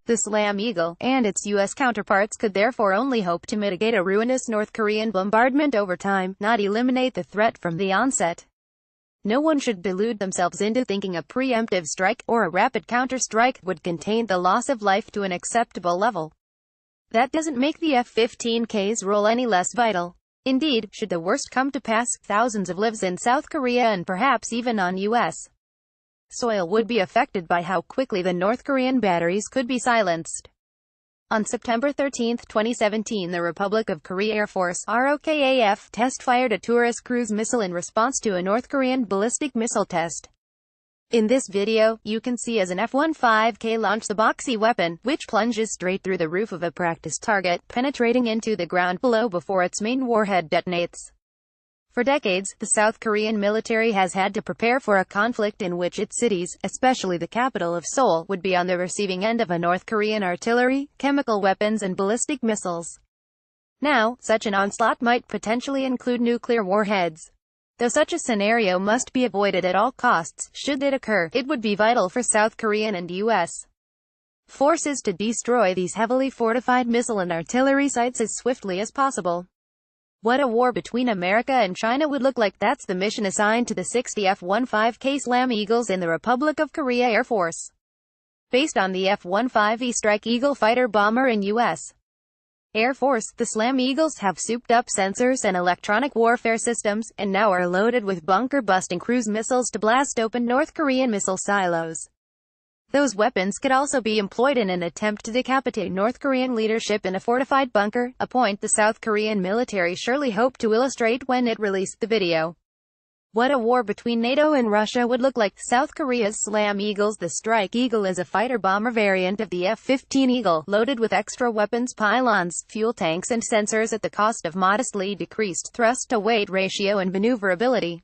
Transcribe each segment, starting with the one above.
The Slam Eagle, and its U.S. counterparts could therefore only hope to mitigate a ruinous North Korean bombardment over time, not eliminate the threat from the onset. No one should delude themselves into thinking a preemptive strike, or a rapid counter-strike, would contain the loss of life to an acceptable level. That doesn't make the F-15K's role any less vital. Indeed, should the worst come to pass, thousands of lives in South Korea and perhaps even on U.S. soil would be affected by how quickly the North Korean batteries could be silenced. On September 13, 2017, the Republic of Korea Air Force (ROKAF) test-fired a tourist cruise missile in response to a North Korean ballistic missile test. In this video, you can see as an F-15K launch the boxy weapon, which plunges straight through the roof of a practice target, penetrating into the ground below before its main warhead detonates. For decades, the South Korean military has had to prepare for a conflict in which its cities, especially the capital of Seoul, would be on the receiving end of a North Korean artillery, chemical weapons and ballistic missiles. Now, such an onslaught might potentially include nuclear warheads. Though such a scenario must be avoided at all costs, should it occur, it would be vital for South Korean and U.S. forces to destroy these heavily fortified missile and artillery sites as swiftly as possible. What a war between America and China would look like. That's the mission assigned to the 60 F-15K Slam Eagles in the Republic of Korea Air Force. Based on the F-15E Strike Eagle fighter bomber in U.S. Air Force, the Slam Eagles have souped-up sensors and electronic warfare systems, and now are loaded with bunker-busting cruise missiles to blast open North Korean missile silos. Those weapons could also be employed in an attempt to decapitate North Korean leadership in a fortified bunker, a point the South Korean military surely hoped to illustrate when it released the video. What a war between NATO and Russia would look like. South Korea's Slam Eagles. The Strike Eagle is a fighter-bomber variant of the F-15 Eagle, loaded with extra weapons, pylons, fuel tanks and sensors at the cost of modestly decreased thrust-to-weight ratio and maneuverability.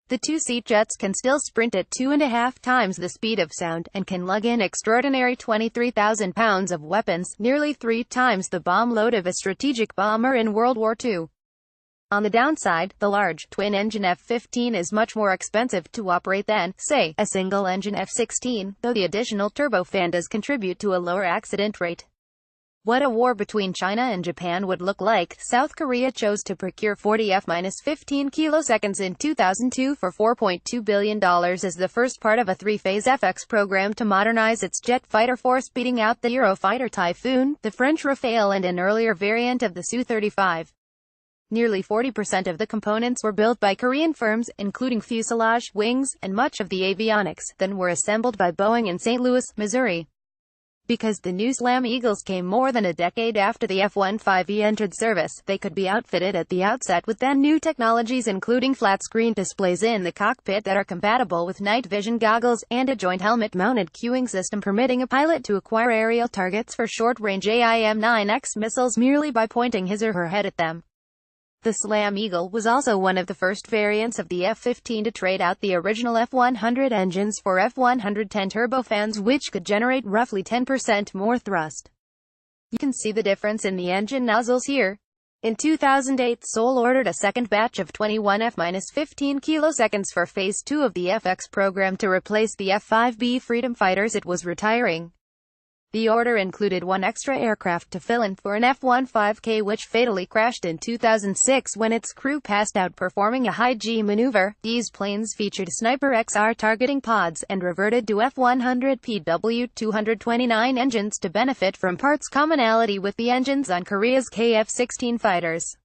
The two-seat jets can still sprint at 2.5 times the speed of sound, and can lug in extraordinary 23,000 pounds of weapons, nearly 3 times the bomb load of a strategic bomber in World War II. On the downside, the large, twin-engine F-15 is much more expensive to operate than, say, a single-engine F-16, though the additional turbofan does contribute to a lower accident rate. What a war between China and Japan would look like. South Korea chose to procure 40 F-15 kiloseconds in 2002 for $4.2 billion as the first part of a three-phase FX program to modernize its jet fighter force, beating out the Eurofighter Typhoon, the French Rafale and an earlier variant of the Su-35. Nearly 40% of the components were built by Korean firms, including fuselage, wings, and much of the avionics, then were assembled by Boeing in St. Louis, Missouri. Because the new Slam Eagles came more than a decade after the F-15E entered service, they could be outfitted at the outset with then new technologies, including flat-screen displays in the cockpit that are compatible with night vision goggles, and a joint helmet-mounted cueing system permitting a pilot to acquire aerial targets for short-range AIM-9X missiles merely by pointing his or her head at them. The Slam Eagle was also one of the first variants of the F-15 to trade out the original F-100 engines for F-110 turbofans, which could generate roughly 10% more thrust. You can see the difference in the engine nozzles here. In 2008, Seoul ordered a second batch of 21 F-15 kiloseconds for Phase 2 of the FX program to replace the F-5B Freedom fighters it was retiring. The order included one extra aircraft to fill in for an F-15K which fatally crashed in 2006 when its crew passed out performing a high-G maneuver. These planes featured Sniper XR targeting pods, and reverted to F-100 PW-229 engines to benefit from parts commonality with the engines on Korea's KF-16 fighters.